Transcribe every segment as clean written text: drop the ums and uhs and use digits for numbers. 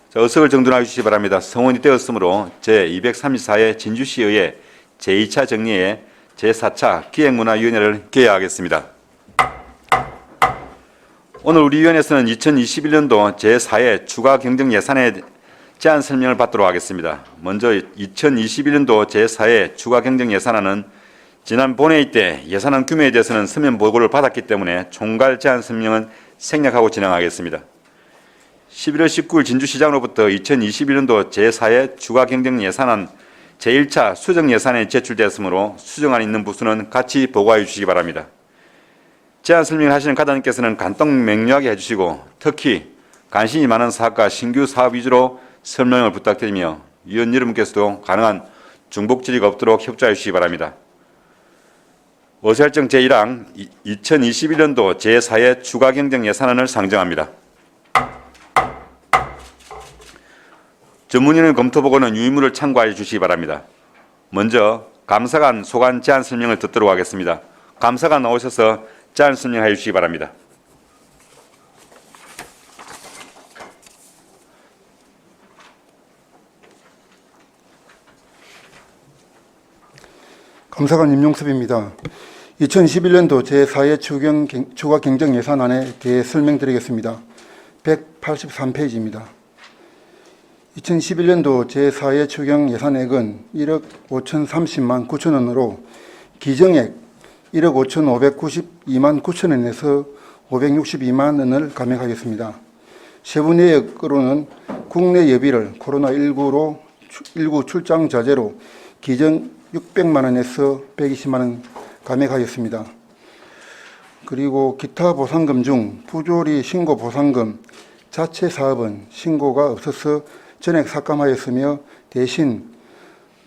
자, 의석을 정돈해 주시기 바랍니다. 성원이 되었으므로 제234회 진주시에 의해 제2차 정리에 제4차 기획문화위원회를 개회하겠습니다. 오늘 우리 위원회에서는 2021년도 제4회 추가 경정 예산에 제안 설명을 받도록 하겠습니다. 먼저 2021년도 제4회 추가 경정 예산안은 지난 본회의 때 예산안 규모에 대해서는 서면 보고를 받았기 때문에 총괄 제안 설명은 생략하고 진행하겠습니다. 11월 19일 진주시장으로부터 2021년도 제4회 추가 경정 예산안 제1차 수정 예산에 제출되었으므로 수정안 있는 부수는 같이 보고해 주시기 바랍니다. 제안 설명을 하시는 과장님께서는 간단 명료하게 해주시고 특히 관심이 많은 사업과 신규 사업 위주로 설명을 부탁드리며 위원 여러분께서도 가능한 중복 질의가 없도록 협조해 주시기 바랍니다. 의사일정 제1항 2021년도 제4회 추가 경정 예산안을 상정합니다. 전문위원회 검토보고는 유의물을 참고해 주시기 바랍니다. 먼저 감사관 소관 제안 설명을 듣도록 하겠습니다. 감사관 나오셔서 제안 설명해 주시기 바랍니다. 감사관 임용섭입니다. 2011년도 제4회 추가 경정 예산안에 대해 설명드리겠습니다. 183페이지입니다. 2011년도 제4회 추경 예산액은 1억 5,030만 9천 원으로 기정액 1억 5,592만 9천 원에서 562만 원을 감액하겠습니다. 세부 내역으로는 국내 예비를 코로나19로 19 출장 자제로 기정 600만 원에서 120만 원 감액하겠습니다. 그리고 기타 보상금 중 부조리 신고 보상금 자체 사업은 신고가 없어서 전액 삭감하였으며 대신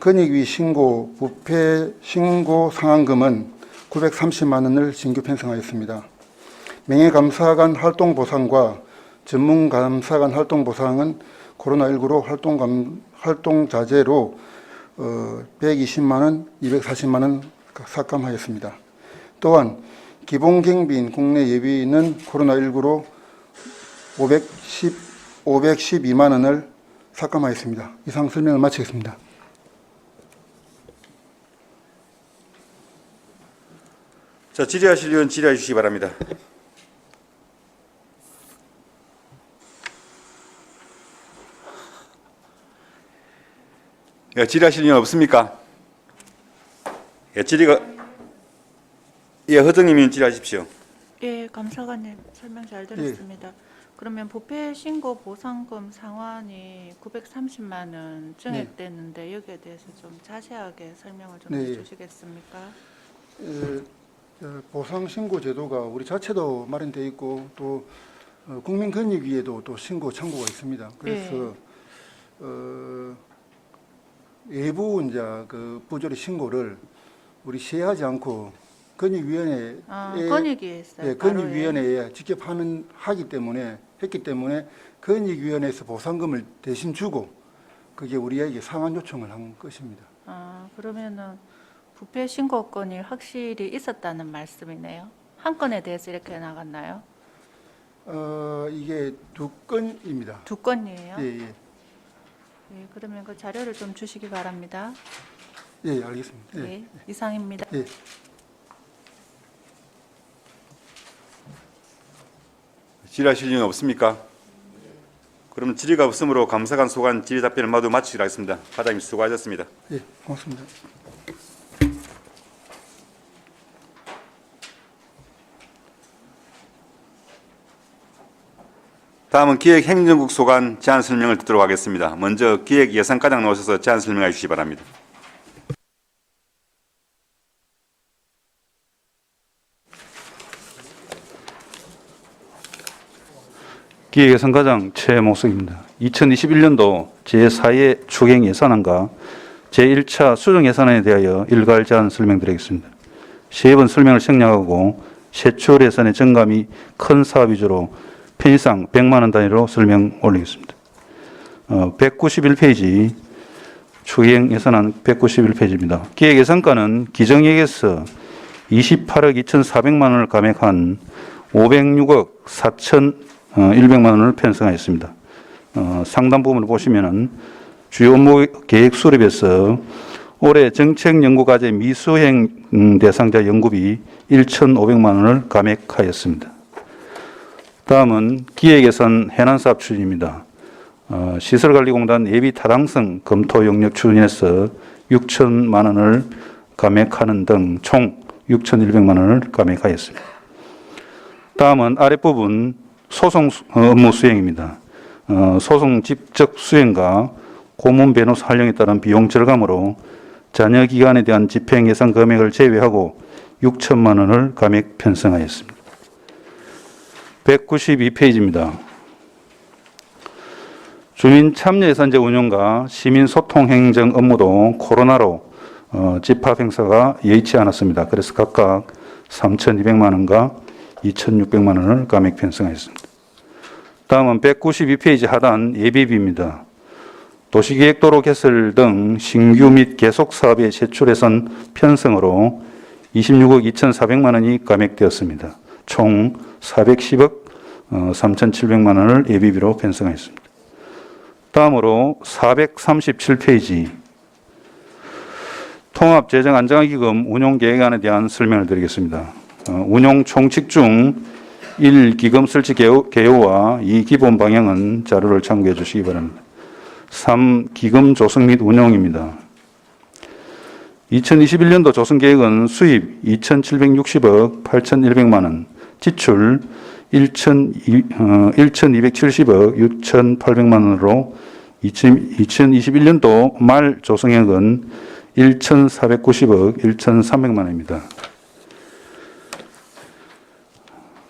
건익위 신고 부패 신고 상환금은 930만 원을 신규 편성하였습니다. 명예감사관 활동보상과 전문감사관 활동보상은 코로나19로 활동자재로 120만 원, 240만 원 삭감하였습니다. 또한 기본경비인 국내 예비는 코로나19로 512만 원을 삭감하였습니다. 이상 설명을 마치겠습니다. 자, 질의하실 의원 질의해 주시기 바랍니다. 예, 질의하실 의원 없습니까? 예, 질의가 허정님 질의하십시오. 예, 감사관님 설명 잘 들었습니다. 그러면 부패 신고 보상금 상환이 930만 원 증액됐는데 여기에 대해서 좀 자세하게 설명을 좀 해주시겠습니까? 보상 신고 제도가 우리 자체도 마련되어 있고 또 국민권익위에도 또 신고 창구가 있습니다. 그래서 외부 이제 그 부조리 신고를 우리 시행하지 않고 권익위원회에 권익위에 있어요. 예, 권익위원회에 직접 했기 때문에 권익위원회에서 보상금을 대신 주고 그게 우리에게 상환 요청을 한 것입니다. 그러면은 부패 신고 건이 확실히 있었다는 말씀이네요. 한 건에 대해서 이렇게 나갔나요? 이게 두 건입니다. 두 건이에요? 예. 예, 그러면 그 자료를 좀 주시기 바랍니다. 예, 알겠습니다. 예, 이상입니다. 예. 질의하실 의원 없습니까? 그럼 질의가 없으므로 감사관 소관 질의 답변을 모두 마치도록 하겠습니다. 과장님 수고하셨습니다. 예, 고맙습니다. 다음은 기획행정국 소관 제안 설명을 듣도록 하겠습니다. 먼저 기획예산과장 나오셔서 제안 설명해 주시기 바랍니다. 기획예산과장 최목석입니다. 2021년도 제4회 추경 예산안과 제1차 수정 예산안에 대하여 일괄 제안 설명드리겠습니다. 세 번 설명을 생략하고 세출 예산의 증감이 큰 사업 위주로 편의상 100만 원 단위로 설명 올리겠습니다. 191페이지 추경 예산안 191페이지입니다. 기획예산과는 기정액에서 28억 2,400만 원을 감액한 506억 4,100만 원을 편성하였습니다. 상단 부분을 보시면은 주요 업무 계획 수립에서 올해 정책 연구 과제 미수행 대상자 연구비 1,500만 원을 감액하였습니다. 다음은 기획예산 해난사업 추진입니다. 시설관리공단 예비 타당성 검토 용역 추진에서 6천만 원을 감액하는 등 총 6,100만 원을 감액하였습니다. 다음은 아랫부분 소송 업무 수행입니다. 소송 직접 수행과 고문 변호사 활용에 따른 비용 절감으로 잔여 기간에 대한 집행 예산 금액을 제외하고 6천만 원을 감액 편성하였습니다. 192페이지입니다. 주민 참여 예산제 운영과 시민 소통 행정 업무도 코로나로 집합 행사가 여의치 않았습니다. 그래서 각각 3,200만 원과 2,600만 원을 감액 편성하였습니다. 다음은 192페이지 하단 예비비입니다. 도시계획도로 개설 등 신규 및 계속 사업의 제출 예산 편성으로 26억 2,400만 원이 감액되었습니다. 총 410억 3,700만 원을 예비비로 편성하였습니다. 다음으로 437페이지 통합재정안정화기금 운용계획안에 대한 설명을 드리겠습니다. 운용 총칙 중 1. 기금 설치 개요와 2. 기본 방향은 자료를 참고해 주시기 바랍니다. 3. 기금 조성 및 운용입니다. 2021년도 조성계획은 수입 2,760억 8,100만 원, 지출 1,270억 6,800만 원으로 2021년도 말 조성액은 1,490억 1,300만 원입니다.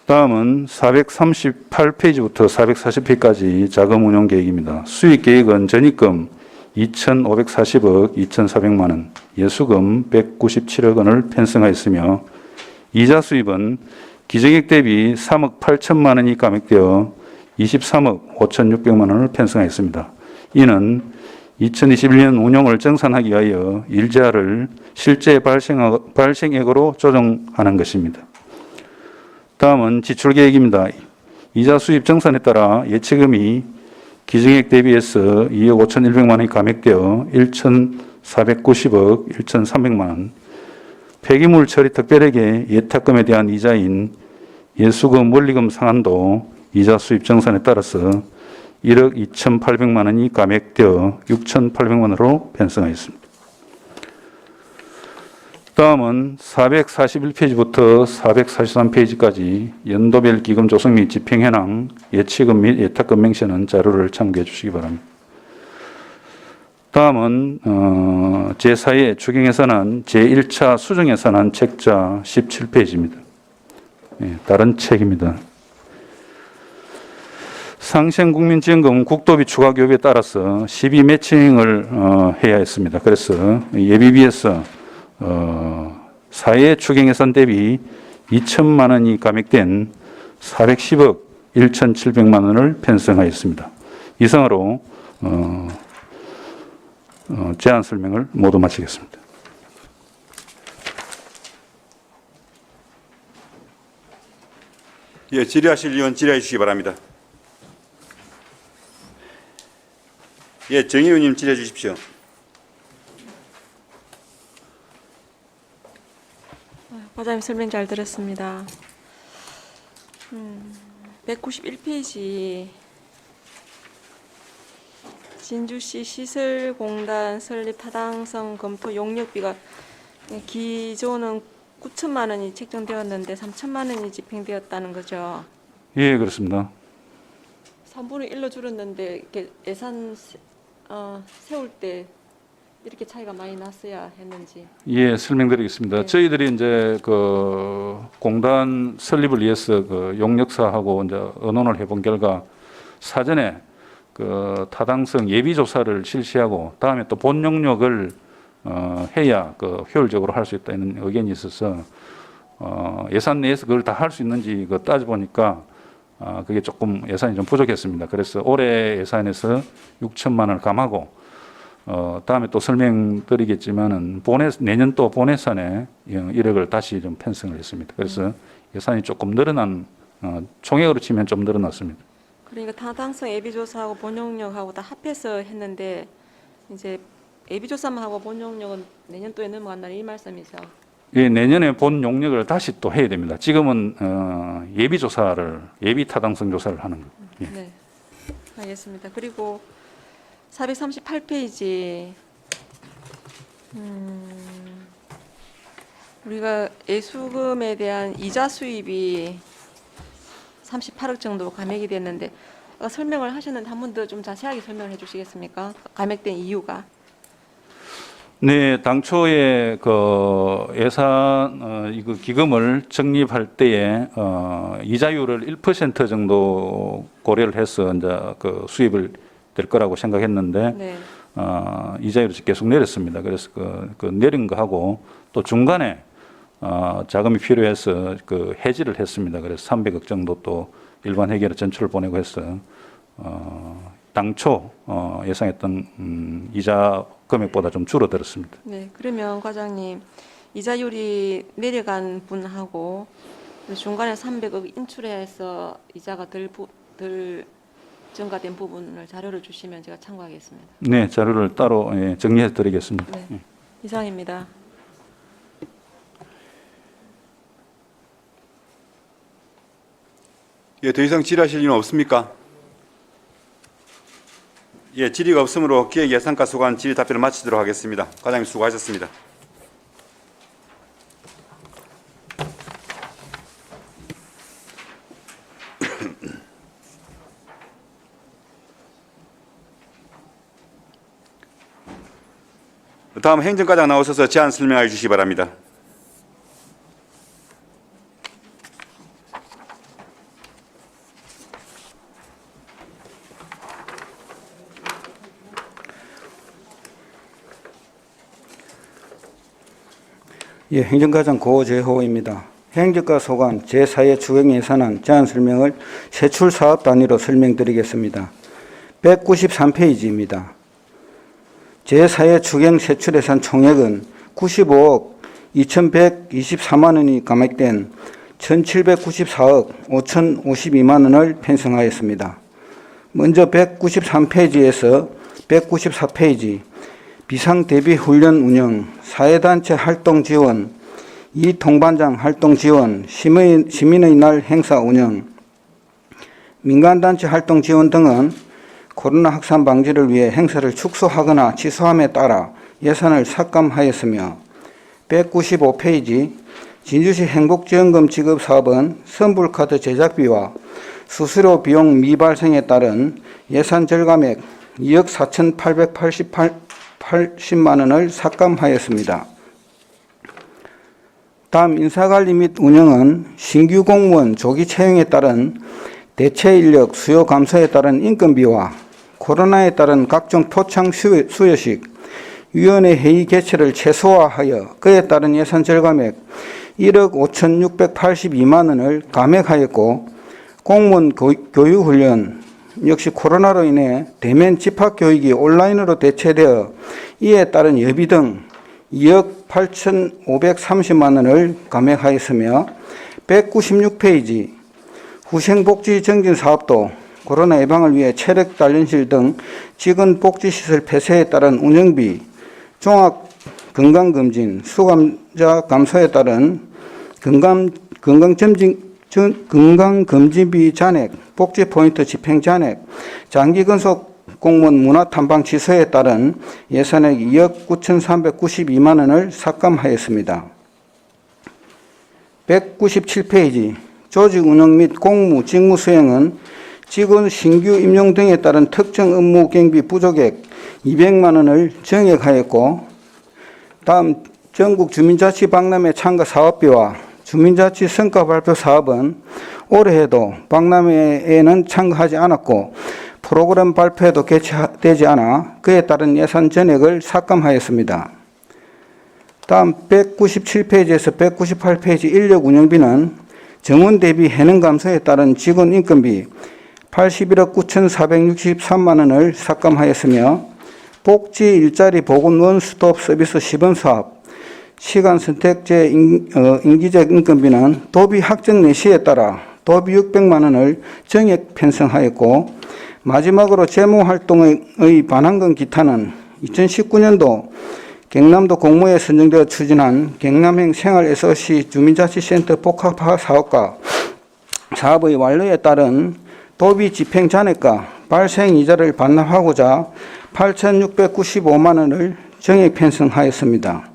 다음은 438페이지부터 440페이지까지 자금 운용 계획입니다. 수익 계획은 전입금 2,540억 2,400만 원, 예수금 197억 원을 편성하였으며 이자 수입은 기정액 대비 3억 8천만 원이 감액되어 23억 5,600만 원을 편성하였습니다. 이는 2021년 운용을 정산하기 위하여 일자를 실제 발생액으로 조정하는 것입니다. 다음은 지출 계획입니다. 이자 수입 정산에 따라 예치금이 기정액 대비해서 2억 5,100만 원이 감액되어 1,490억 1,300만 원, 폐기물 처리 특별액의 예탁금에 대한 이자인 예수금 원리금 상한도 이자 수입 정산에 따라서 1억 2,800만 원이 감액되어 6,800만 원으로 편성하였습니다. 다음은 441페이지부터 443페이지까지 연도별 기금 조성 및 집행 현황, 예치금 및 예탁금 맹세는 자료를 참고해 주시기 바랍니다. 다음은 제4회 추경예산안 제1차 수정예산안 책자 17페이지입니다. 다른 책입니다. 상생국민지원금 국도비 추가 교부에 따라서 12 매칭을 해야 했습니다. 그래서 예비비에서 사회 추경예산 대비 2천만 원이 감액된 410억 1,700만 원을 편성하였습니다. 이상으로 제안 설명을 모두 마치겠습니다. 예, 질의하실 의원 질의해 주시기 바랍니다. 예, 정 의원님 질의해 주십시오. 과장님 설명 잘 들었습니다. 191페이지 진주시 시설공단 설립 타당성 검토 용역비가 기존은 9천만 원이 책정되었는데 3천만 원이 집행되었다는 거죠. 예, 그렇습니다. 3분의 1로 줄었는데 이렇게 예산 세울 때 이렇게 차이가 많이 났어야 했는지. 예, 설명드리겠습니다. 네. 저희들이 이제 그 공단 설립을 위해서 그 용역사하고 이제 의논을 해본 결과 사전에 그 타당성 예비 조사를 실시하고 다음에 또 본 용역을 해야 그 효율적으로 할 수 있다는 의견이 있어서 예산 내에서 그걸 다 할 수 있는지 그 따져보니까 그게 조금 예산이 좀 부족했습니다. 그래서 올해 예산에서 6천만 원을 감하고 다음에 또 설명드리겠지만은 내년도 본예산에 1억을 다시 좀 편성을 했습니다. 그래서 예산이 조금 늘어난 총액으로 치면 좀 늘어났습니다. 그러니까 타당성 예비조사하고 본용역하고 다 합해서 했는데 이제 예비조사만 하고 본용역은 내년도에 넘어간다는 이 말씀이죠. 예, 내년에 본 용역을 다시 또 해야 됩니다. 지금은 예비 타당성 조사를 하는 거. 예. 네, 알겠습니다. 그리고 438페이지 우리가 예수금에 대한 이자 수입이 38억 정도 감액이 됐는데 아까 설명을 하셨는데 한 번 더 좀 자세하게 설명을 해주시겠습니까? 감액된 이유가. 네, 당초에 그 예산 이거 기금을 적립할 때에 이자율을 1% 정도 고려를 해서 이제 그 수입을 될 거라고 생각했는데 네. 이자율이 계속 내렸습니다. 그래서 그 내린 거하고 또 중간에 자금이 필요해서 그 해지를 했습니다. 그래서 300억 정도 또 일반 회계로 전출을 보내고 해서 당초 예상했던 이자 금액보다 좀 줄어들었습니다. 네, 그러면 과장님 이자율이 내려간 분하고 중간에 300억 인출해서 이자가 덜 증가된 부분을 자료를 주시면 제가 참고하겠습니다. 네, 자료를 따로 정리해 드리겠습니다. 네, 이상입니다. 예, 더 이상 질의하실 일은 없습니까? 예, 질의가 없으므로 기획예산과 소관 질의 답변을 마치도록 하겠습니다. 과장님 수고하셨습니다. 다음 행정과장 나오셔서 제안 설명해 주시기 바랍니다. 예, 행정과장 고재호입니다. 행정과 소관 제4회 추경 예산안 제안 설명을 세출 사업 단위로 설명드리겠습니다. 193페이지입니다. 제4회 추경 세출 예산 총액은 95억 2,124만 원이 감액된 1,794억 5,052만 원을 편성하였습니다. 먼저 193페이지에서 194페이지 비상대비 훈련 운영, 사회단체 활동 지원, 이통반장 활동 지원, 시민의 날 행사 운영, 민간단체 활동 지원 등은 코로나 확산 방지를 위해 행사를 축소하거나 취소함에 따라 예산을 삭감하였으며 195페이지 진주시 행복지원금 지급 사업은 선불카드 제작비와 수수료 비용 미발생에 따른 예산 절감액 2억 4,880만 원을 삭감하였습니다. 다음 인사관리 및 운영은 신규 공무원 조기 채용에 따른 대체 인력 수요 감소에 따른 인건비와 코로나에 따른 각종 표창 수여식, 위원회 회의 개최를 최소화하여 그에 따른 예산 절감액 1억 5,682만 원을 감액하였고 공무원 교육훈련 역시 코로나로 인해 대면 집합교육이 온라인으로 대체되어 이에 따른 예비 등 2억 8,530만 원을 감액하였으며 196페이지 후생복지 정진 사업도 코로나 예방을 위해 체력 단련실 등 직원 복지시설 폐쇄에 따른 운영비, 종합 건강검진, 수감자 감소에 따른 건강검진비 잔액, 복지포인트 집행 잔액, 장기근속 공무원 문화탐방 취소에 따른 예산액 2억 9,392만 원을 삭감하였습니다. 197페이지 조직 운영 및 공무, 직무 수행은 직원 신규 임용 등에 따른 특정 업무 경비 부족액 200만 원을 정액하였고 다음 전국 주민자치 박람회 참가 사업비와 주민자치 성과 발표 사업은 올해에도 박람회에는 참가하지 않았고 프로그램 발표에도 개최되지 않아 그에 따른 예산 전액을 삭감하였습니다. 다음 197페이지에서 198페이지 인력 운영비는 정원 대비 해능 감소에 따른 직원 인건비 81억 9,463만 원을 삭감하였으며 복지 일자리 보건 원스톱 서비스 시범 사업 시간 선택제 임기적 인건비는 도비 확정 내시에 따라 도비 600만 원을 정액 편성하였고 마지막으로 재무활동의 반환금 기타는 2019년도 경남도 공모에 선정되어 추진한 경남행 생활 SOC 주민자치센터 복합화 사업과 사업의 완료에 따른 도비 집행 잔액과 발생 이자를 반납하고자 8,695만 원을 정액 편성하였습니다.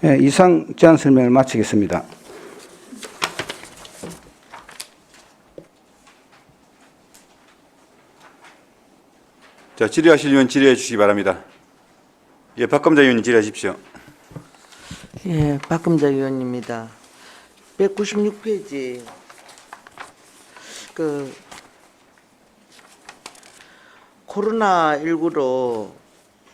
예, 이상 제안 설명을 마치겠습니다. 자, 질의하실 의원 질의해 주시기 바랍니다. 예, 박감자 의원님 질의하십시오. 예, 박금자 의원입니다. 196페이지 코로나19로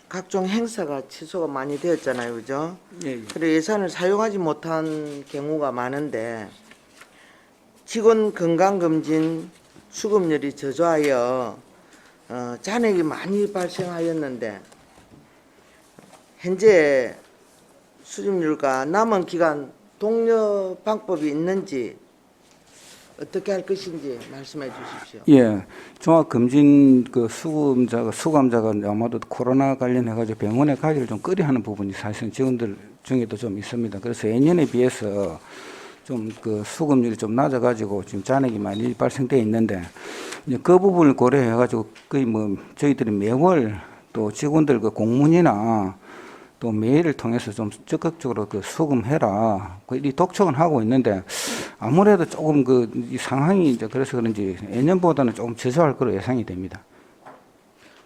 각종 행사가 취소가 많이 되었잖아요, 그죠? 예, 그리고 예산을 사용하지 못한 경우가 많은데 직원 건강검진 수급률이 저조하여 잔액이 많이 발생하였는데 현재 수집률과 남은 기간 독려 방법이 있는지 어떻게 할 것인지 말씀해 주십시오. 예, 종합검진 그 수감자가 아마도 코로나 관련해가지고 병원에 가기를 좀 꺼려하는 부분이 사실은 직원들 중에도 좀 있습니다. 그래서 예년에 비해서 좀 그 수급률이 좀 낮아가지고 지금 잔액이 많이 발생돼 있는데 이제 그 부분을 고려해가지고 거의 뭐 저희들이 매월 또 직원들 그 공문이나 또 메일을 통해서 좀 적극적으로 그 수금해라. 이 독촉은 하고 있는데 아무래도 조금 그 이 상황이 이제 그래서 그런지 예년보다는 조금 저조할 거로 예상이 됩니다.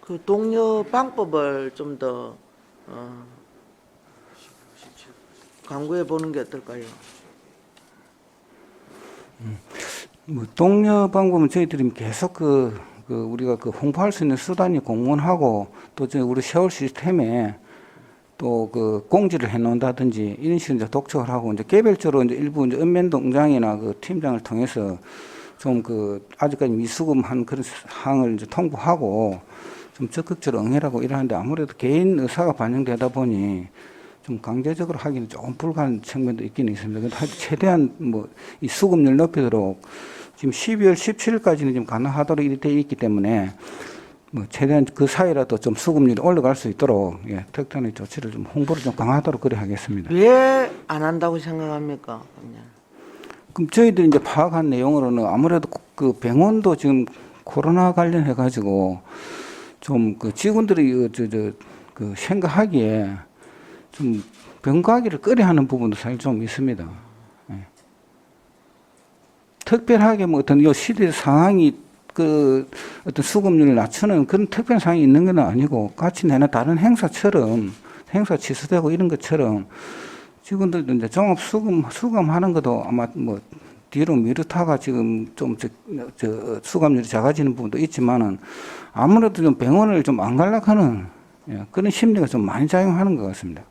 그 독려 방법을 좀 더 강구해 보는 게 어떨까요? 뭐 독려 방법은 저희들이 계속 우리가 그 홍보할 수 있는 수단이 공문하고 또 우리 세월 시스템에 또 그 공지를 해놓는다든지 이런 식으로 이제 독촉을 하고 이제 개별적으로 이제 일부 이제 읍면동장이나 그 팀장을 통해서 좀 그 아직까지 미수금한 그런 사항을 이제 통보하고 좀 적극적으로 응해라고 이러는데 아무래도 개인 의사가 반영되다 보니 좀 강제적으로 하기는 조금 불가한 측면도 있기는 있습니다. 근데 최대한 뭐 이 수급률 높이도록 지금 12월 17일까지는 좀 가능하도록 이렇게 되어 있기 때문에 뭐 최대한 그 사이라도 좀 수급률이 올라갈 수 있도록 예, 특단의 조치를 좀 홍보를 좀 강화하도록 그래 하겠습니다. 왜 안 한다고 생각합니까? 그냥. 그럼 저희들이 이제 파악한 내용으로는 아무래도 그 병원도 지금 코로나 관련해 가지고 좀 그 직원들이 그 생각하기에 좀 병 가기를 꺼려하는 부분도 사실 좀 있습니다. 예. 특별하게 뭐 어떤 요 시대 상황이 그 어떤 수급률을 낮추는 그런 특별한 상황이 있는 건 아니고 같이 내는 다른 행사처럼 행사 취소되고 이런 것처럼 직원들도 이제 종합 수감하는 것도 아마 뭐 뒤로 미루다가 지금 좀 수감률이 작아지는 부분도 있지만은 아무래도 좀 병원을 좀 안 가려하는 예, 그런 심리가 좀 많이 작용하는 것 같습니다.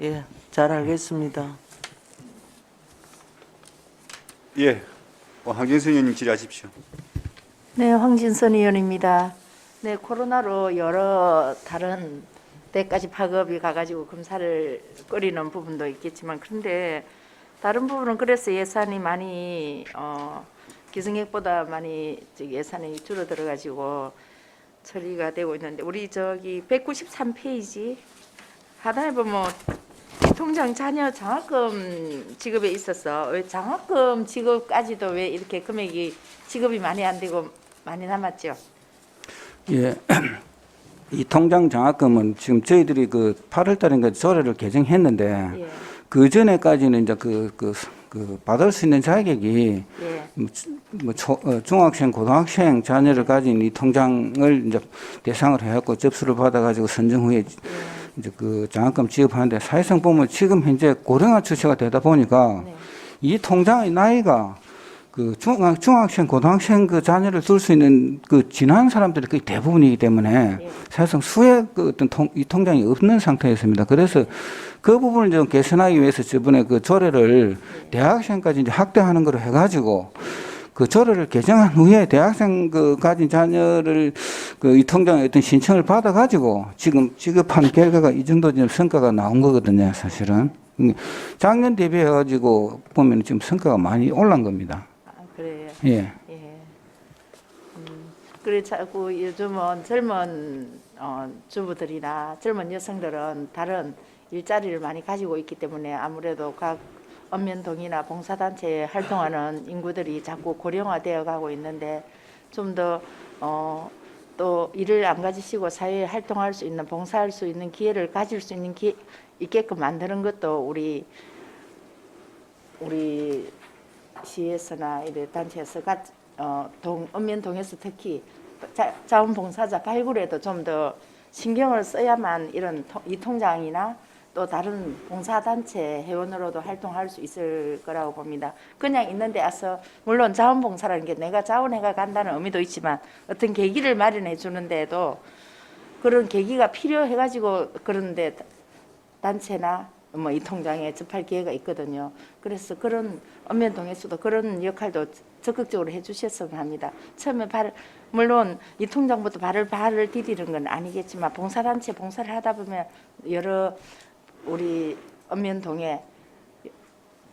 예, 잘 알겠습니다. 예, 황진선 의원님 질의하십시오. 네, 황진선 의원입니다. 네, 코로나로 여러 다른 때까지 파급이 가가지고 검사를 꺼리는 부분도 있겠지만 그런데 다른 부분은 그래서 예산이 많이 기승액보다 많이 예산이 줄어들어가지고 처리가 되고 있는데 우리 저기 193페이지 하단에 보면 통장 자녀 장학금 지급에 있어서 왜 장학금 지급까지도 왜 이렇게 금액이 지급이 많이 안 되고 많이 남았죠? 예. 이 통장 장학금은 지금 저희들이 그 8월 달인가 조례를 개정했는데 예. 그 전에까지는 이제 그 받을 수 있는 자격이 예. 중학생, 고등학생 자녀를 가진 이 통장을 이제 대상으로 해갖고 접수를 받아가지고 선정 후에 이제 그 장학금 지급하는데 사실상 보면 지금 현재 고령화 추세가 되다 보니까 네. 이 통장의 나이가 그 중학생, 고등학생 그 자녀를 둘 수 있는 그 지난 사람들이 거의 대부분이기 때문에 예. 사실상 수혜 그 어떤 이 통장이 없는 상태였습니다. 그래서 그 부분을 좀 개선하기 위해서 저번에 그 조례를 대학생까지 이제 확대하는 걸로 해가지고 그 조례를 개정한 후에 대학생 그 가진 자녀를 그 이 통장에 어떤 신청을 받아가지고 지금 지급한 결과가 이 정도 지금 성과가 나온 거거든요, 사실은. 작년 대비해가지고 보면 지금 성과가 많이 올라간 겁니다. 그래요. 예. 예. 그래 자꾸 요즘은 젊은 주부들이나 젊은 여성들은 다른 일자리를 많이 가지고 있기 때문에 아무래도 각 읍면동이나 봉사단체에 활동하는 인구들이 자꾸 고령화되어 가고 있는데 좀 더 또 일을 안 가지시고 사회에 활동할 수 있는 봉사할 수 있는 기회를 가질 수 있는 있게끔 만드는 것도 우리 시에서나 이래 단체에서 읍면동에서 특히 자원봉사자 발굴에도 좀 더 신경을 써야만 이 통장이나 또 다른 봉사단체 회원으로도 활동할 수 있을 거라고 봅니다. 그냥 있는데 와서 물론 자원봉사라는 게 내가 자원해가 간다는 의미도 있지만 어떤 계기를 마련해 주는데도 그런 계기가 필요해가지고 그런데 단체나 뭐 이 통장에 접할 기회가 있거든요. 그래서 그런 읍면동에서도 그런 역할도 적극적으로 해주셨으면 합니다. 처음에 물론 이 통장부터 발을 디디는 건 아니겠지만 봉사단체 봉사를 하다 보면 여러 우리 읍면동의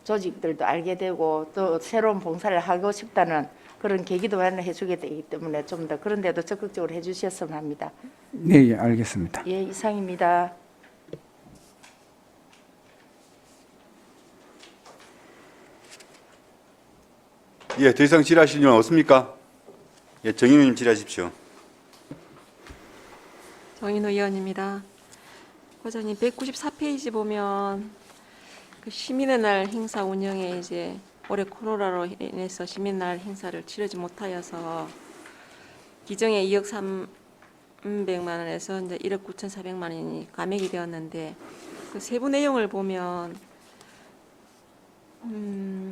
조직들도 알게 되고 또 새로운 봉사를 하고 싶다는 그런 계기도 마련해 주게 되기 때문에 좀 더 그런 데도 적극적으로 해주셨으면 합니다. 네, 예, 알겠습니다. 예, 이상입니다. 예, 더 이상 질의하실 일 없습니까? 예, 정인 의원님 질의하십시오. 정인호 의원입니다. 과장님 194페이지 보면 그 시민의 날 행사 운영에 이제 올해 코로나로 인해서 시민의 날 행사를 치르지 못하여서 기정에 2억 300만 원에서 이제 1억 9,400만 원이 감액이 되었는데 그 세부 내용을 보면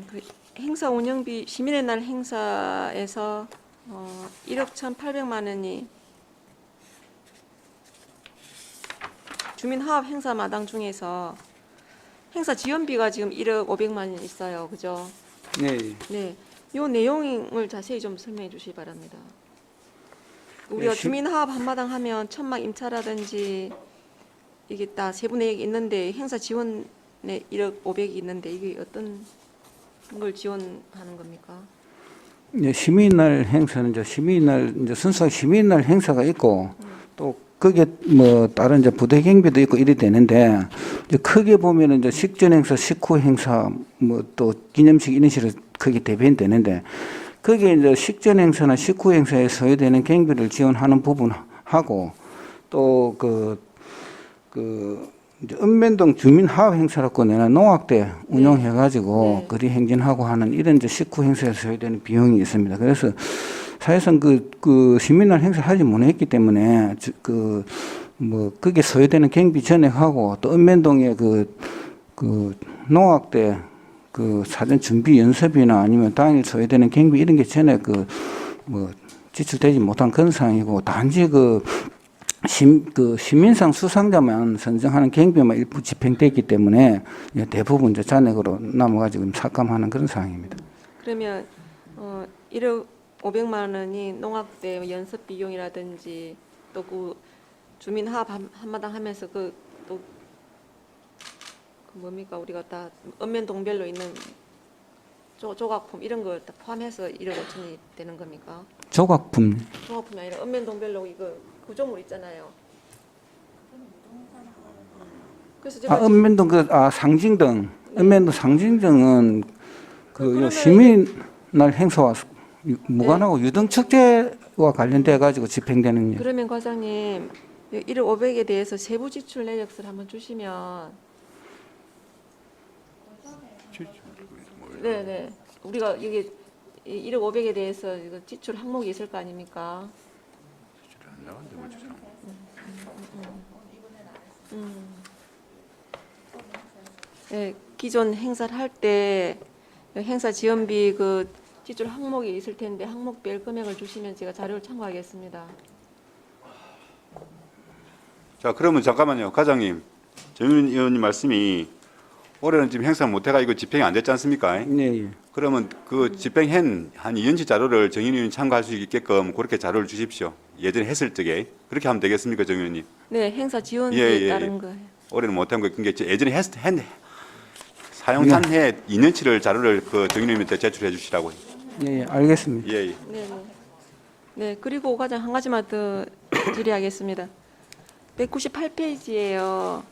그 행사 운영비 시민의 날 행사에서 1억 1,800만 원이 주민화합 행사 마당 중에서 행사 지원비가 지금 1억 500만 원 있어요. 그죠? 네, 예. 네. 요 내용을 자세히 좀 설명해 주시기 바랍니다. 우리가 네, 주민화합 한마당 하면 천막 임차라든지 이게 다 세부 내역이 있는데 행사 지원에 1억 500이 있는데 이게 어떤 걸 지원하는 겁니까? 이제 시민날 행사는 이제 순수한 시민날 행사가 있고 또 그게 뭐 다른 이제 부대 경비도 있고 이래 되는데 이제 크게 보면은 이제 식전 행사, 식후 행사 뭐 또 기념식 이런 식으로 크게 대변되는데 그게 이제 식전 행사나 식후 행사에 소요되는 경비를 지원하는 부분하고 또 이제 읍면동 주민화합 행사라고 내가 농악대 운영해가지고 네. 거리 행진하고 하는 이런 이제 식후 행사에 소요되는 비용이 있습니다. 그래서 사실상 그 시민날 행사 하지 못했기 때문에 그게 소요되는 경비 전액하고 또 읍면동의 그 농악대 그 사전 준비 연습이나 아니면 당일 소요되는 경비 이런 게 전에 지출되지 못한 그런 상황이고 단지 시민상 수상자만 선정하는 경비만 일부 집행됐기 때문에 대부분 이제 잔액으로 남아가지고 삭감하는 그런 상황입니다. 그러면 1억 500만 원이 농악대 연습 비용이라든지 또 그 주민화합 한마당 하면서 또 뭡니까 우리가 다 읍면동별로 있는 조각품 이런 걸 다 포함해서 1억 5천이 되는 겁니까? 조각품. 조각품이 아니라 읍면동별로 이거 구조물 있잖아요. 그래서 제가 읍면동 상징등. 네. 읍면동 상징등은 그러면 시민날 행사와 무관하고 유등축제와 관련돼 가지고 집행되는 일. 그러면 과장님 1억 500에 대해서 세부 지출 내역서를 한번 주시면 네네 우리가 이게 1억 500에 대해서 이거 지출 항목이 있을 거 아닙니까? 네, 기존 행사를 할 때 행사 지원비 그 지출 항목이 있을 텐데 항목별 금액을 주시면 제가 자료를 참고하겠습니다. 자, 그러면 잠깐만요. 과장님, 정윤 의원님 말씀이 올해는 지금 행사 못해가지고 집행이 안 됐지 않습니까? 네, 예. 그러면 그 집행한 한 2년치 자료를 정윤 의원님 참고할 수 있게끔 그렇게 자료를 주십시오. 예전에 했을 적에. 그렇게 하면 되겠습니까, 정 의원님? 네, 행사 지원비에 예, 예, 따른 예. 거예요. 올해는 못한 거, 그게 예전에 사용한 해 2년치를 자료를 그 정윤 의원님한테 제출해 주시라고. 예, 예, 알겠습니다. 예, 예. 네, 네. 네, 그리고 과장 한 가지만 더 질의하겠습니다. 198페이지예요.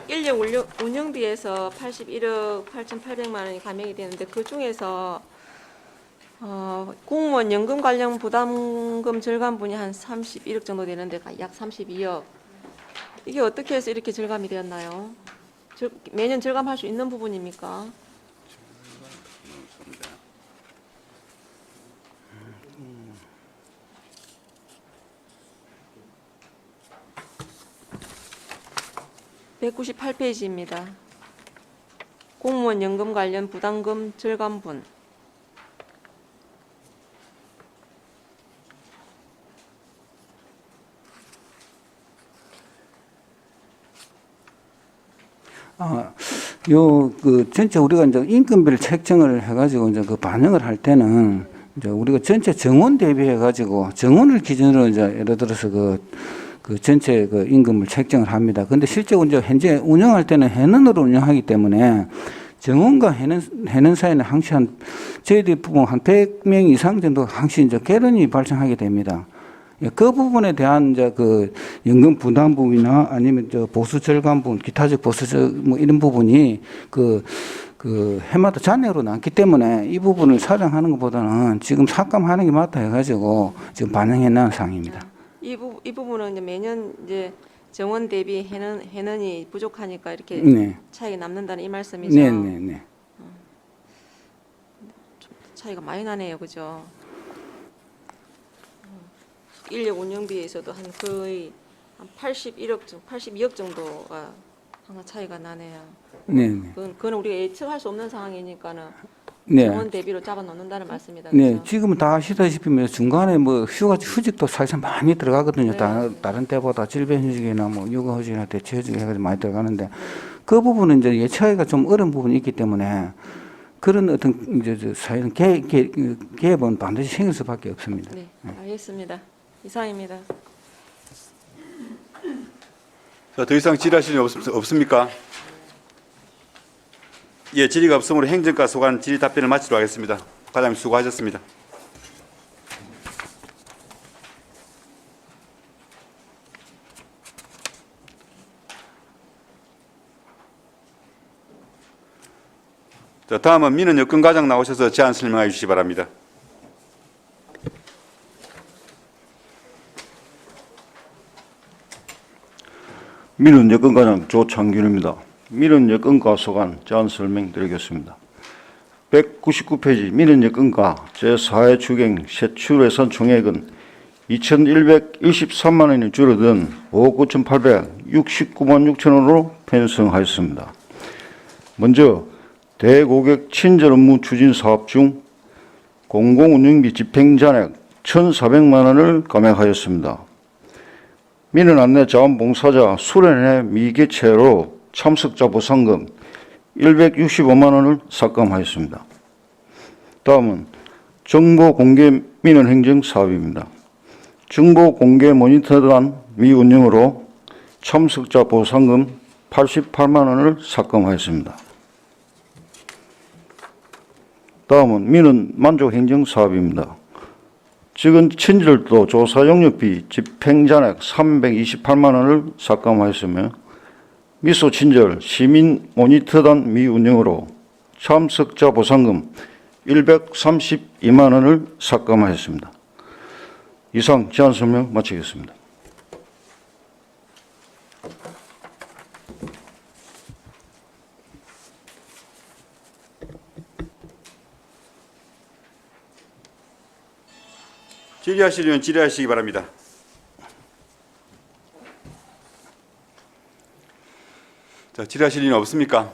인력 운영비에서 81억 8,800만 원이 감액이 되는데 그 중에서 공무원 연금 관련 부담금 절감분이 한 31억 정도 되는데 약 32억. 이게 어떻게 해서 이렇게 절감이 되었나요? 매년 절감할 수 있는 부분입니까? (198페이지입니다) 공무원 연금 관련 부담금 절감분. 전체 우리가 이제 인건비를 책정을 해가지고 이제 그 반영을 할 때는 이제 우리가 전체 정원 대비해가지고 정원을 기준으로 이제 예를 들어서 그 전체 그 임금을 책정을 합니다. 근데 실제 이제 현재 운영할 때는 해는으로 운영하기 때문에 정원과 해는 사이는 항상 저희들 부분 한 100명 이상 정도 항상 이제 개런이 발생하게 됩니다. 예, 그 부분에 대한 이제 그 연금 부담 부분이나 아니면 저 보수 절감 부분, 기타적 보수 뭐 이런 부분이 그 해마다 잔액으로 남기 때문에 이 부분을 사정하는 것보다는 지금 삭감하는 게 맞다 해가지고 지금 반영해 놓은 상황입니다. 이 부분은 이제 매년 이제 정원 대비 해는이 부족하니까 이렇게 네. 차이가 남는다는 이 말씀이죠. 네, 네, 네. 좀 차이가 많이 나네요, 그죠? 인력 운영비에서도 한 거의 한 82억 정도가 항상 차이가 나네요. 네, 네. 그건 우리가 예측할 수 없는 상황이니까는 네. 정원 대비로 잡아 놓는다는 말씀이다. 네, 그죠? 지금은 다 아시다시피 중간에 뭐 휴직도 사실상 많이 들어가거든요. 네. 다른 때보다 질병휴직이나 뭐 육아휴직이나 대체휴직 해가지고 많이 들어가는데 그 부분은 이제 예측하기가 좀 어려운 부분이 있기 때문에 그런 어떤 이제 사실은 개입은 반드시 생길 수밖에 없습니다. 네, 알겠습니다. 이상입니다. 자, 더 이상 질의하실 일 없습니까? 예, 질의가 없으므로 행정과 소관 질의 답변을 마치도록 하겠습니다. 과장님 수고하셨습니다. 자, 다음은 민원 여건 과장 나오셔서 제안 설명해 주시기 바랍니다. 민원 여건과장 조창균입니다. 민원 여건과 소관 제안 설명드리겠습니다. 199페이지 민원 여건과 제4회 추경 세출 예산 총액은 2,123만 원이 줄어든 5억 9,869만 6천 원으로 편성하였습니다. 먼저 대고객 친절 업무 추진 사업 중 공공운영비 집행잔액 1,400만 원을 감액하였습니다. 민원 안내 자원봉사자 수련회 미개체로 참석자 보상금 165만 원을 삭감하였습니다. 다음은 정보공개 민원 행정 사업입니다. 정보공개 모니터단 미운영으로 참석자 보상금 88만 원을 삭감하였습니다. 다음은 민원 만족 행정 사업입니다. 직원 친절도 조사 용역비 집행잔액 328만 원을 삭감하였으며 미소 친절 시민 모니터단 미운영으로 참석자 보상금 132만 원을 삭감하였습니다. 이상 제안 설명 마치겠습니다. 질의하시려면 질의하시기 바랍니다. 자, 질의하실 일은 없습니까?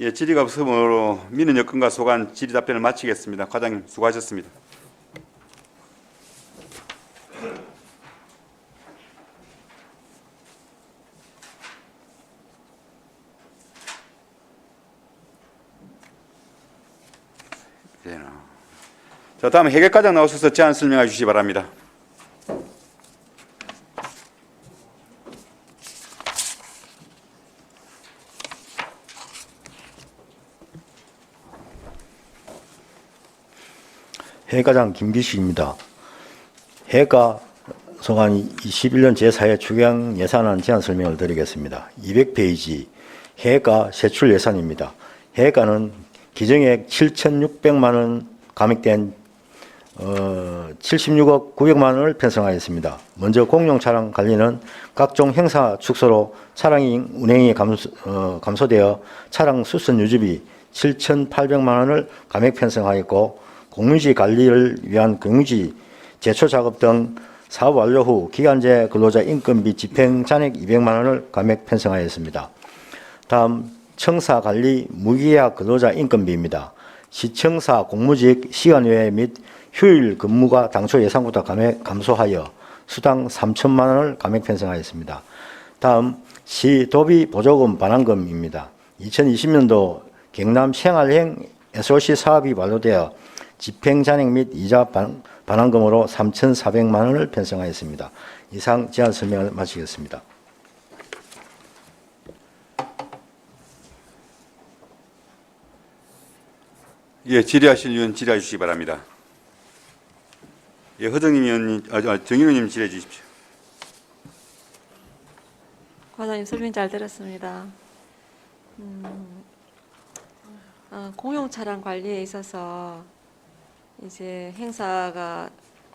예, 질의가 없으므로 민원 여건과 소관 질의 답변을 마치겠습니다. 과장님 수고하셨습니다. 자, 다음 해결과장 나오셔서 제안 설명해 주시기 바랍니다. 해외과장 김기식입니다. 해외과 소관 21년 제4회 추경 예산안 제안 설명을 드리겠습니다. 200페이지 해외과 세출 예산입니다. 해외과는 기정액 7,600만 원 감액된 76억 900만 원을 편성하였습니다. 먼저 공용 차량 관리는 각종 행사 축소로 차량 운행이 감소되어 차량 수선 유지비 7,800만 원을 감액 편성하였고, 공유지 관리를 위한 공유지 제초 작업 등 사업 완료 후 기간제 근로자 인건비 집행 잔액 200만 원을 감액 편성하였습니다. 다음 청사 관리 무계약 근로자 인건비입니다. 시청사 공무직 시간 외 및 휴일 근무가 당초 예상보다 감소하여 수당 3천만 원을 감액 편성하였습니다. 다음 시 도비 보조금 반환금입니다. 2020년도 경남 생활행 SOC 사업이 완료되어 집행 잔액 및 이자 반환금으로 3,400만 원을 편성하였습니다. 이상 제안 설명을 마치겠습니다. 예, 질의하실 의원 질의해 주시기 바랍니다. 예, 허정임 의원님, 정인 의원님 질의해 주십시오. 과장님 설명 잘 들었습니다. 공용 차량 관리에 있어서 이제 행사가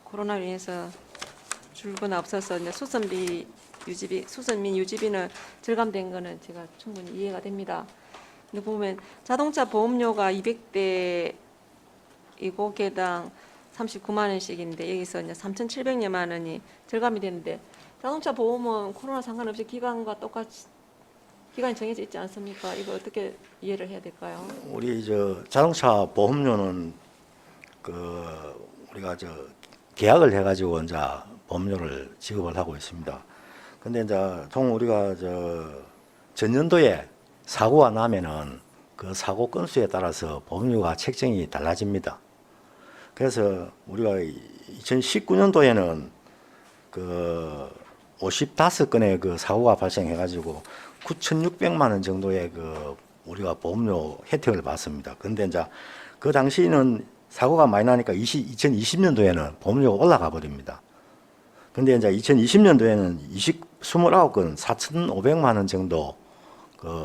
코로나로 인해서 줄거나 없어서 이제 수선비 유지비, 수선 및 유지비는 절감된 거는 제가 충분히 이해가 됩니다. 근데 보면 자동차 보험료가 200대이고 개당 39만 원씩인데 여기서 이제 3,700여만 원이 절감이 되는데, 자동차 보험은 코로나 상관없이 기간과 똑같이 기간이 정해져 있지 않습니까? 이거 어떻게 이해를 해야 될까요? 우리 자동차 보험료는 우리가 계약을 해가지고 이제 보험료를 지급을 하고 있습니다. 근데 이제 우리가 전년도에 사고가 나면은 그 사고 건수에 따라서 보험료가 책정이 달라집니다. 그래서 우리가 2019년도에는 55건의 사고가 발생해가지고 9,600만 원 정도의 우리가 보험료 혜택을 받습니다. 근데 이제 그 당시는 사고가 많이 나니까 2020년도에는 보험료가 올라가 버립니다. 근데 이제 2020년도에는 29건 4,500만 원 정도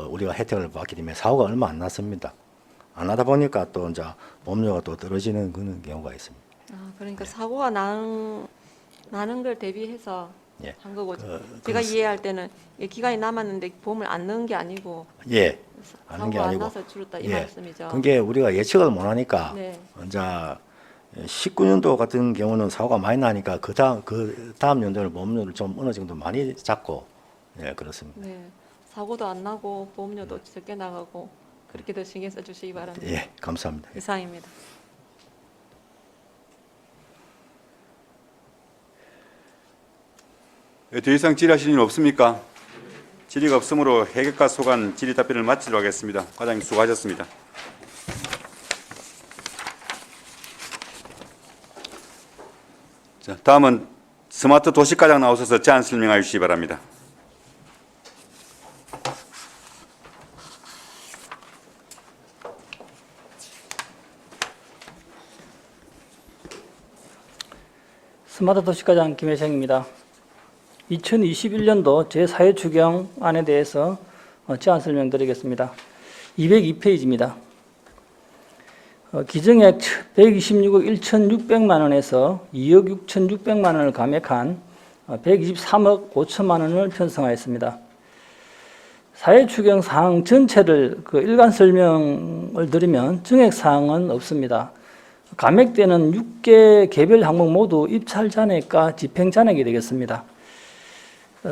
우리가 혜택을 받게 되면 사고가 얼마 안 났습니다. 안 하다 보니까 또 이제 보험료가 또 떨어지는 그런 경우가 있습니다. 그러니까 사고가 나는 걸 대비해서 예. 한 거고, 제가 이해할 때는 기간이 남았는데 보험을 안 넣은 게 아니고, 예, 아는 게 사고가 안 아니고, 나서 줄었다 이 예. 말씀이죠. 그게 우리가 예측을 못 하니까 네. 이제 19년도 같은 경우는 사고가 많이 나니까 그 다음 연도는 보험료를 좀 어느 정도 많이 잡고, 예, 그렇습니다. 네, 사고도 안 나고 보험료도 적게 나가고 그렇게 더 신경 써주시기 바랍니다. 예, 감사합니다. 이상입니다. 예, 더 이상 질의하실 일 없습니까? 질의가 없으므로 해외과 소관 질의 답변을 마치도록 하겠습니다. 과장님 수고하셨습니다. 자, 다음은 스마트 도시과장 나오셔서 제안 설명해 주시기 바랍니다. 스마트 도시과장 김혜생입니다. 2021년도 제4회 추경안에 대해서 제안 설명드리겠습니다. 202페이지입니다. 기정액 126억 1,600만 원에서 2억 6,600만 원을 감액한 123억 5천만 원을 편성하였습니다. 사회 추경 사항 전체를 일간 설명을 드리면 증액 사항은 없습니다. 감액되는 6개 개별 항목 모두 입찰 잔액과 집행 잔액이 되겠습니다.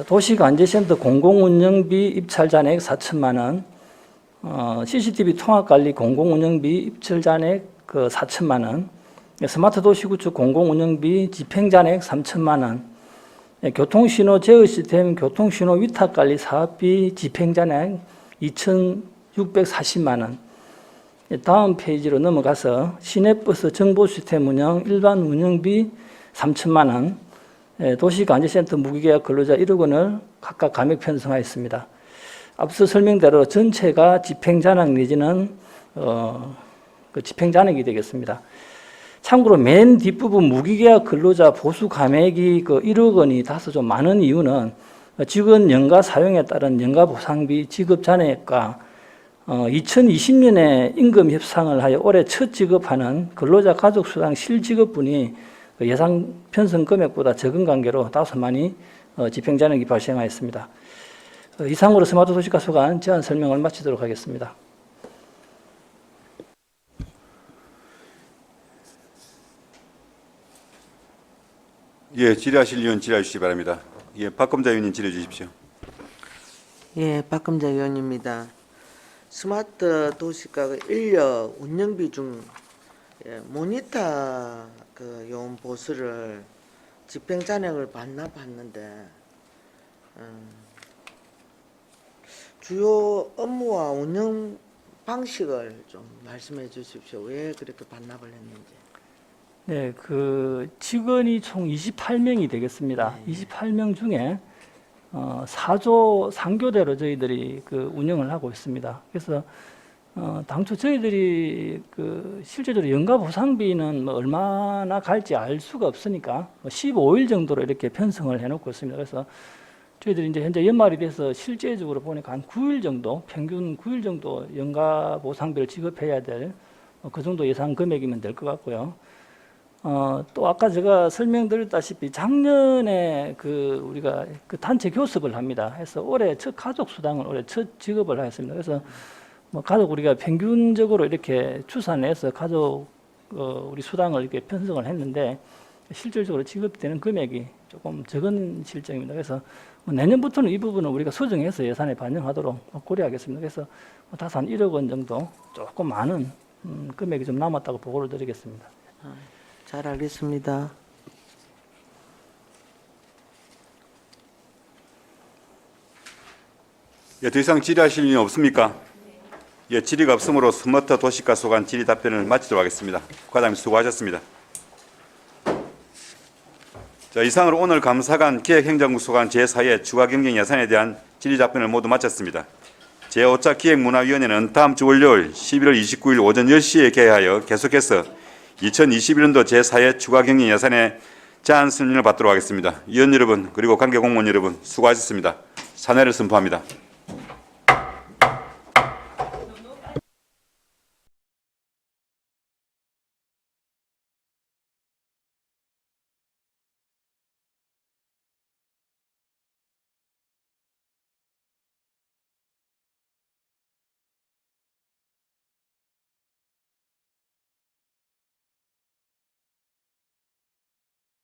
도시관제센터 공공운영비 입찰 잔액 4천만 원, CCTV 통합관리 공공운영비 입찰 잔액 4천만 원, 스마트 도시구축 공공운영비 집행 잔액 3천만 원, 교통신호 제어 시스템 교통신호 위탁관리 사업비 집행 잔액 2,640만 원. 다음 페이지로 넘어가서 시내버스 정보 시스템 운영 일반 운영비 3천만 원, 도시관제센터 무기계약 근로자 1억 원을 각각 감액 편성하였습니다. 앞서 설명대로 전체가 집행잔액 내지는 집행잔액이 되겠습니다. 참고로 맨 뒷부분 무기계약 근로자 보수 감액이 그 1억 원이 다소 좀 많은 이유는 직원 연가 사용에 따른 연가 보상비 지급 잔액과 2020년에 임금 협상을 하여 올해 첫 지급하는 근로자 가족수당 실지급분이 예상 편성 금액보다 적은 관계로 다소 많이 집행잔액이 발생하였습니다. 이상으로 스마트 도시가 소관 제안 설명을 마치도록 하겠습니다. 예, 질의하실 의원 질의해 주시기 바랍니다. 예, 박검자 의원님 질의해 주십시오. 예, 박금자 의원입니다. 스마트 도시가 인력 운영비 중 모니터 그 요원 보수를 집행 잔액을 반납했는데 주요 업무와 운영 방식을 좀 말씀해 주십시오. 왜 그렇게 반납을 했는지. 네, 그 직원이 총 28명이 되겠습니다. 28명 중에 4조 3교대로 저희들이 그 운영을 하고 있습니다. 그래서 당초 저희들이 그 실제적으로 연가 보상비는 뭐 얼마나 갈지 알 수가 없으니까 15일 정도로 이렇게 편성을 해놓고 있습니다. 그래서 저희들이 이제 현재 연말이 돼서 실제적으로 보니까 한 9일 정도, 평균 9일 정도 연가 보상비를 지급해야 될 그 정도 예상 금액이면 될 것 같고요. 또 아까 제가 설명드렸다시피 작년에 그 우리가 그 단체 교습을 합니다. 해서 올해 첫 가족 수당을 올해 첫 지급을 하였습니다. 그래서 뭐 가족 우리가 평균적으로 이렇게 추산해서 가족 우리 수당을 이렇게 편성을 했는데 실질적으로 지급되는 금액이 조금 적은 실정입니다. 그래서 뭐 내년부터는 이 부분을 우리가 수정해서 예산에 반영하도록 고려하겠습니다. 그래서 다소 한 1억 원 정도 조금 많은 금액이 좀 남았다고 보고를 드리겠습니다. 잘 알겠습니다. 예, 더 이상 질의하실 의원 없습니까? 예, 질의가 없으므로 스마트 도시가 소관 질의 답변을 마치도록 하겠습니다. 과장님 수고하셨습니다. 자, 이상으로 오늘 감사관 기획행정부 소관 제4회 추가경정 예산에 대한 질의 답변을 모두 마쳤습니다. 제5차 기획문화위원회는 다음 주 월요일 11월 29일 오전 10시에 개회하여 계속해서 2021년도 제4회 추가경정 예산의 제안 설명을 받도록 하겠습니다. 위원 여러분 그리고 관계 공무원 여러분 수고하셨습니다. 사퇴를 선포합니다.